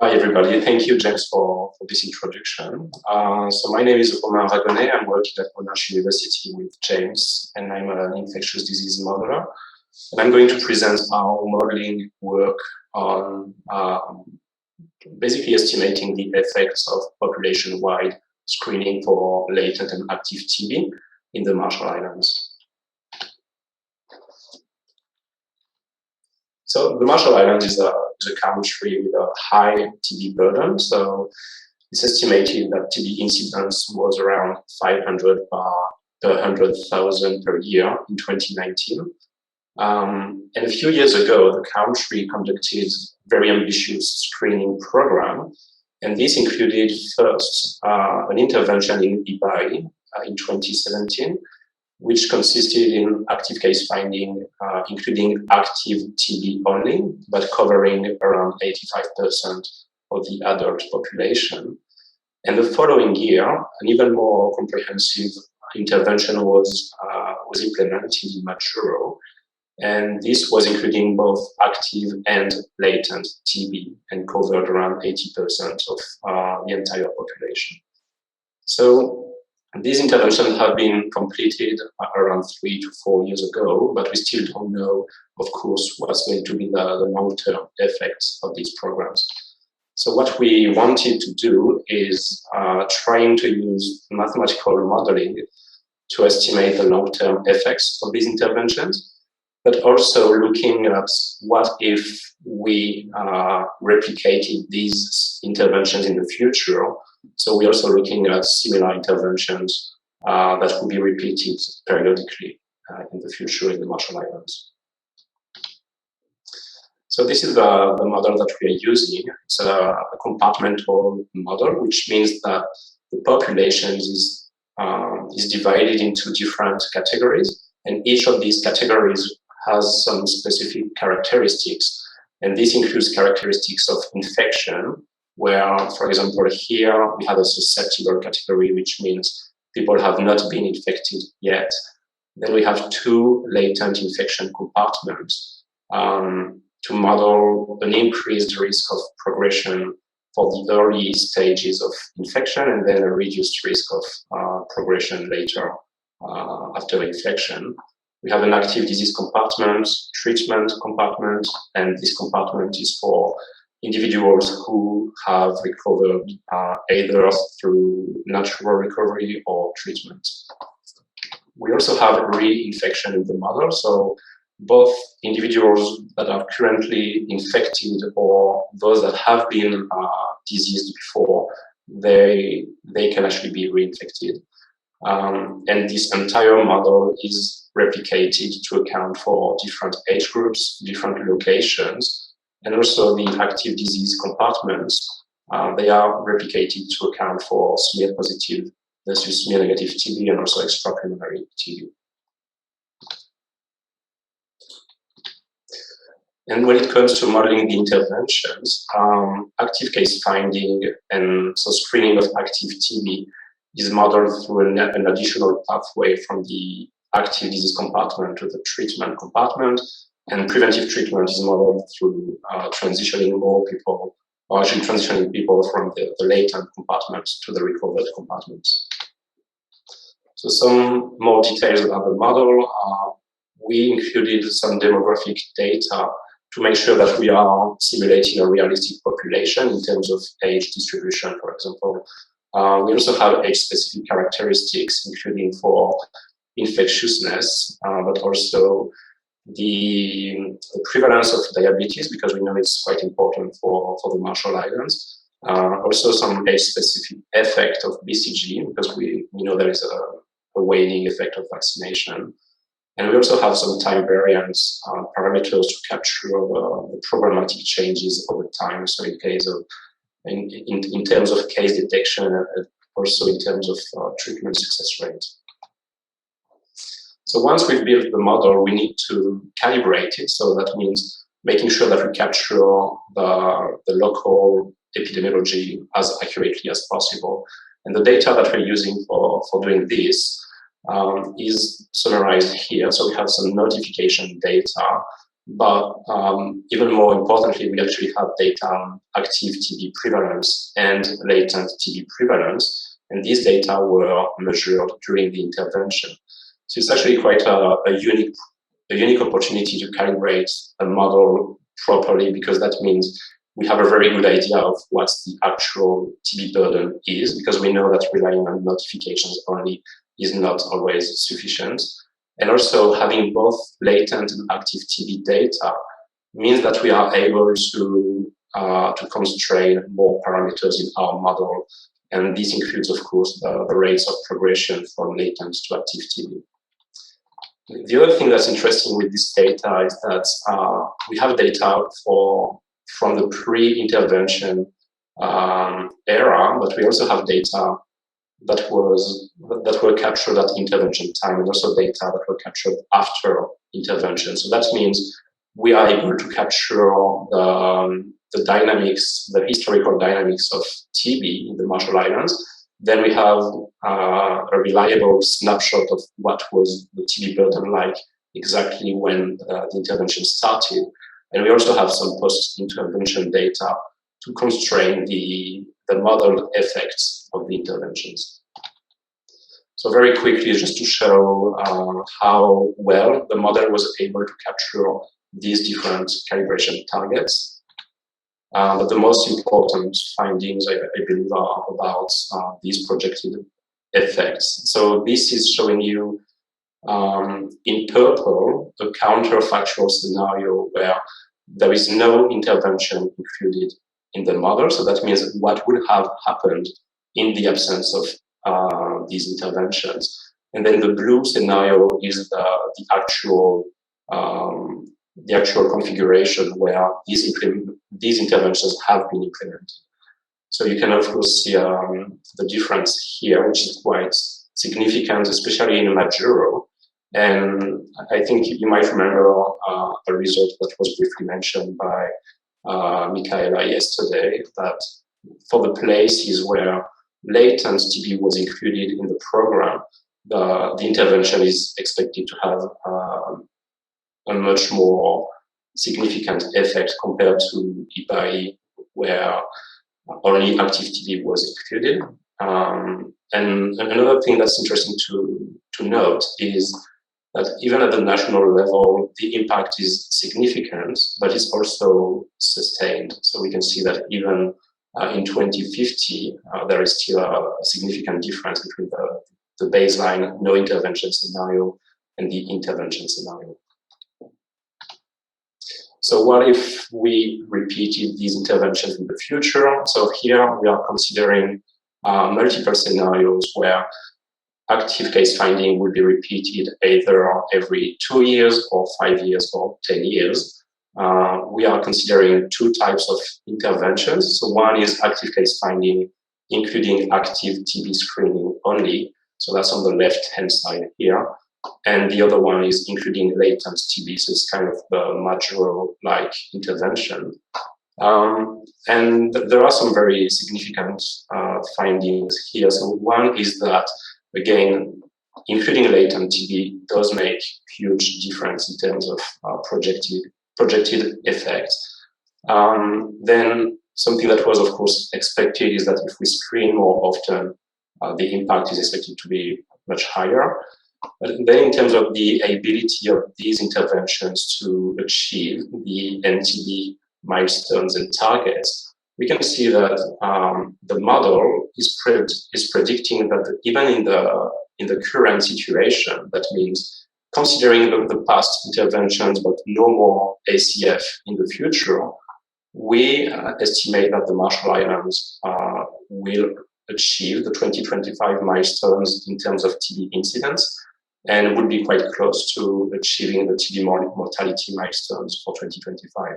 Hi, everybody. Thank you, James, for this introduction. So my name is Romain Ragonnet. I'm working at Monash University with James, and I'm an infectious disease modeler. And I'm going to present our modeling work on basically estimating the effects of population-wide screening for latent and active TB in the Marshall Islands. So the Marshall Islands is a country with a high TB burden. So it's estimated that TB incidence was around 500 per 100,000 per year in 2019. And a few years ago, the country conducted a very ambitious screening program. And this included first an intervention in Ibai in 2017, which consisted in active case finding, including active TB only, but covering around 85% of the adult population. And the following year, an even more comprehensive intervention was implemented in Majuro, and this was including both active and latent TB and covered around 80% of the entire population. So these interventions have been completed around 3 to 4 years ago, but we still don't know, of course, what's going to be the long-term effects of these programs. So what we wanted to do is trying to use mathematical modeling to estimate the long-term effects of these interventions, but also looking at what if we replicated these interventions in the future. So we're also looking at similar interventions that will be repeated periodically in the future in the Marshall Islands. So this is the model that we are using. It's a compartmental model, which means that the population is divided into different categories, and each of these categories has some specific characteristics. And this includes characteristics of infection, where, for example, here we have a susceptible category, which means people have not been infected yet. Then we have 2 latent infection compartments to model an increased risk of progression for the early stages of infection, and then a reduced risk of progression later after infection. We have an active disease compartment, treatment compartment, and this compartment is for individuals who have recovered either through natural recovery or treatment. We also have reinfection in the model, so both individuals that are currently infected or those that have been diseased before, they can actually be reinfected. And this entire model is replicated to account for different age groups, different locations, and also the active disease compartments. They are replicated to account for smear positive versus smear negative TB and also extrapulmonary TB. And when it comes to modeling the interventions, active case finding and so screening of active TB is modeled through an additional pathway from the active disease compartment to the treatment compartment, and preventive treatment is modeled through transitioning more people, or actually transitioning people from the latent compartments to the recovered compartments. So some more details about the model. We included some demographic data to make sure that we are simulating a realistic population in terms of age distribution, for example. We also have age-specific characteristics, including for infectiousness, but also the prevalence of diabetes, because we know it's quite important for the Marshall Islands. Also some age-specific effect of BCG, because we know there is a waning effect of vaccination. And we also have some time variance parameters to capture the programmatic changes over time. So in case of, in terms of case detection, and also in terms of treatment success rate. So once we've built the model, we need to calibrate it. So that means making sure that we capture the local epidemiology as accurately as possible. And the data that we're using for doing this is summarized here. So we have some notification data But even more importantly, we actually have data on active TB prevalence and latent TB prevalence, and these data were measured during the intervention. So it's actually quite a unique opportunity to calibrate a model properly, because that means we have a very good idea of what the actual TB burden is, because we know that relying on notifications only is not always sufficient. And also having both latent and active TB data means that we are able to constrain more parameters in our model. And this includes, of course, the rates of progression from latent to active TB. The other thing that's interesting with this data is that we have data from the pre-intervention era, but we also have data that were captured at intervention time, and also data that were captured after intervention. So that means we are able to capture the dynamics, the historical dynamics of TB in the Marshall Islands. Then we have a reliable snapshot of what was the TB burden like exactly when the intervention started. And we also have some post-intervention data to constrain the modeled effects of the interventions. So very quickly, just to show how well the model was able to capture these different calibration targets. But the most important findings, I believe, are about these projected effects. So this is showing you in purple a counterfactual scenario where there is no intervention included in the model. So that means what would have happened in the absence of these interventions. And then the blue scenario is the actual configuration where these interventions have been implemented. So you can of course see the difference here, which is quite significant, especially in Majuro. And I think you might remember a result that was briefly mentioned by Michaela yesterday, that for the places where latent TB was included in the program, the intervention is expected to have a much more significant effect compared to IPAI, where only active TB was included. And another thing that's interesting to note is that even at the national level, the impact is significant, but it's also sustained. So we can see that even in 2050, there is still a significant difference between the baseline no intervention scenario and the intervention scenario. So what if we repeated these interventions in the future? So here we are considering multiple scenarios where active case finding will be repeated either every 2 years or 5 years or 10 years. We are considering two types of interventions. So one is active case finding, including active TB screening only. So that's on the left-hand side here. And the other one is including latent TB. So it's kind of the Majuro-like intervention. And there are some very significant findings here. So one is that, again, including latent TB does make huge difference in terms of projected effects. Then something that was, of course, expected is that if we screen more often, the impact is expected to be much higher. But then in terms of the ability of these interventions to achieve the NTB milestones and targets, we can see that the model is predicting that even in the current situation, that means considering the past interventions but no more ACF in the future, we estimate that the Marshall Islands will achieve the 2025 milestones in terms of TB incidence, and would be quite close to achieving the TB mortality milestones for 2025.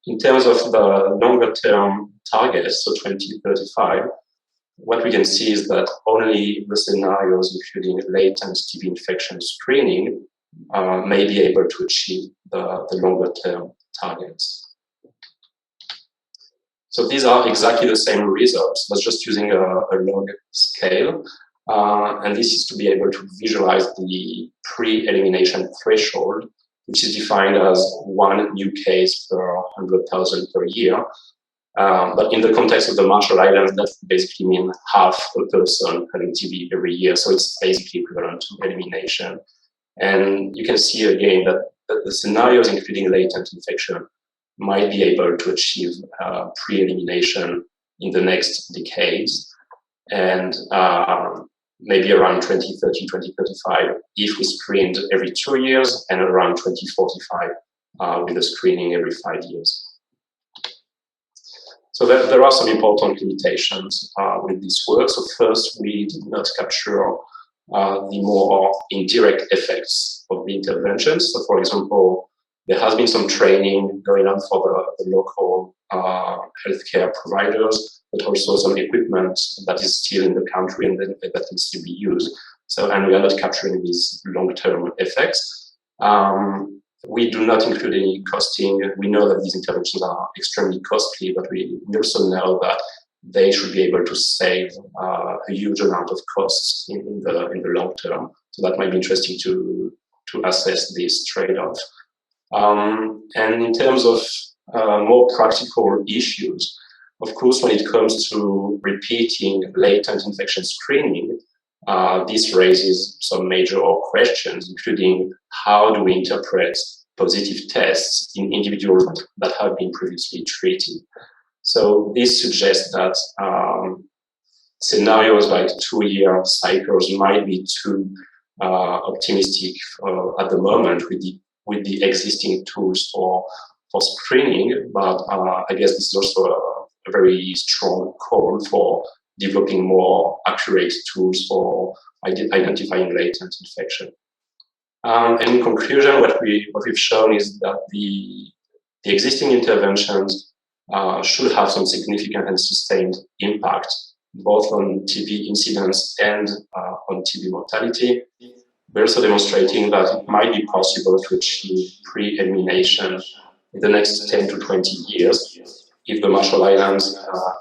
In terms of the longer term targets, so 2035, what we can see is that only the scenarios including latent TB infection screening may be able to achieve the longer term targets. So these are exactly the same results, but just using a log scale. And this is to be able to visualize the pre-elimination threshold which is defined as 1 new case per 100,000 per year. But in the context of the Marshall Islands, that basically means half a person having TB every year. So it's basically equivalent to elimination. And you can see again that the scenarios including latent infection might be able to achieve pre-elimination in the next decades. And maybe around 2030, 2035, if we screened every 2 years, and around 2045 with a screening every 5 years. So there are some important limitations with this work. So first, we did not capture the more indirect effects of the interventions. So for example, there has been some training going on for the local healthcare providers, but also some equipment that is still in the country and that can still be used. So, and we are not capturing these long-term effects. We do not include any costing. We know that these interventions are extremely costly, but we also know that they should be able to save a huge amount of costs in the long term. So that might be interesting to assess this trade-off. And in terms of more practical issues, of course, when it comes to repeating latent infection screening, this raises some major questions, including how do we interpret positive tests in individuals that have been previously treated. So this suggests that scenarios like 2-year cycles might be too optimistic at the moment with the existing tools for screening, but I guess this is also a very strong call for developing more accurate tools for identifying latent infection. And in conclusion, what we've shown is that the existing interventions should have some significant and sustained impact, both on TB incidence and on TB mortality. We're also demonstrating that it might be possible to achieve pre-elimination in the next 10 to 20 years if the Marshall Islands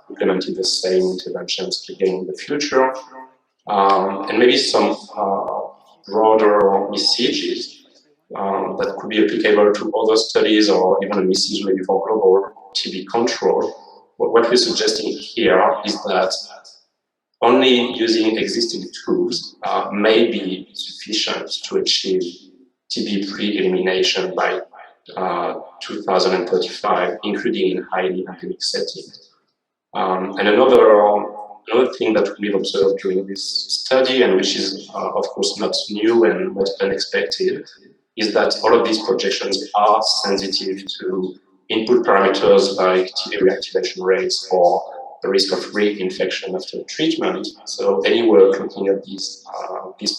implemented the same interventions again in the future. And maybe some broader messages that could be applicable to other studies, or even a message maybe for global TB control. What we're suggesting here is that only using existing tools may be sufficient to achieve TB pre-elimination by 2035, including in highly endemic settings. And another thing that we've observed during this study, and which is of course not new and not unexpected, is that all of these projections are sensitive to input parameters like TB reactivation rates or the risk of reinfection after treatment. So any work looking at these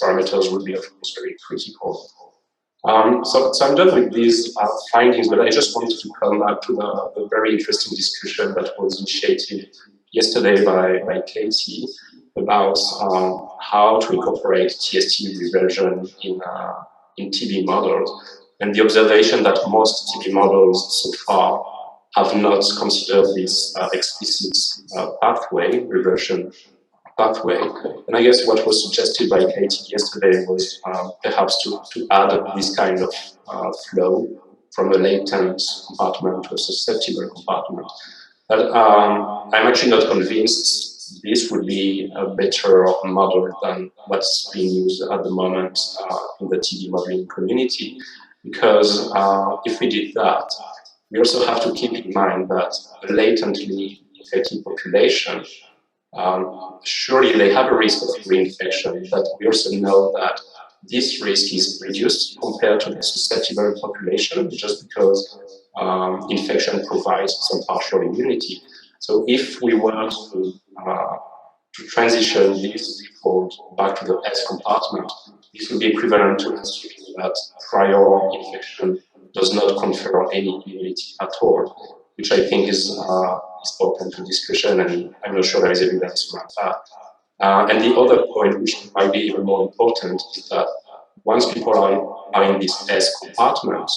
parameters would be of course very critical. So I'm done with these findings, but I just wanted to come back to the very interesting discussion that was initiated yesterday by Katie about how to incorporate TST reversion in TB models, and the observation that most TB models so far have not considered this explicit reversion pathway. And I guess what was suggested by Katie yesterday was perhaps to add this kind of flow from a latent compartment to a susceptible compartment. But I'm actually not convinced this would be a better model than what's being used at the moment in the TB modeling community, because if we did that, we also have to keep in mind that a latently infected population, surely they have a risk of reinfection, but we also know that this risk is reduced compared to the susceptible population, just because infection provides some partial immunity. So if we were to transition this default back to the S compartment, this would be equivalent to assuming that prior infection does not confer any immunity at all, which I think is open to discussion, and I'm not sure there is evidence around that. And the other point, which might be even more important, is that once people are in this S compartment,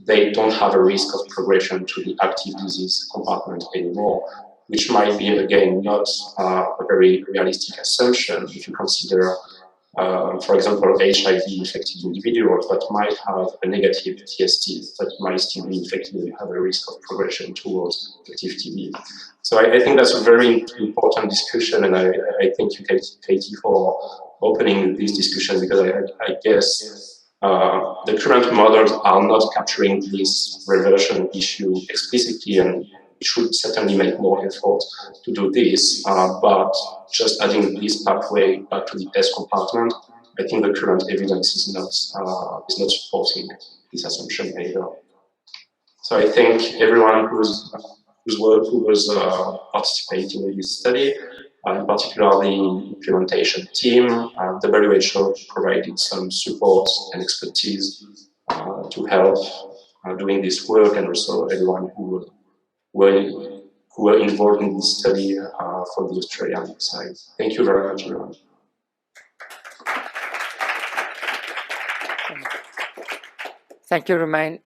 they don't have a risk of progression to the active disease compartment anymore, which might be, again, not a very realistic assumption if you consider for example, HIV-infected individuals that might have a negative TST that might still be infected and have a risk of progression towards active TB. So I think that's a very important discussion, and I thank you, Katie, for opening this discussion, because I guess the current models are not capturing this reversion issue explicitly, and we should certainly make more effort to do this. But just adding this pathway back to the S compartment, I think the current evidence is not supporting this assumption either. So I thank everyone who was participating in this study, in particular the implementation team. WHO provided some support and expertise to help doing this work, and also everyone who were involved in this study from the Australian side. Thank you very much, everyone. Thank you, Romain.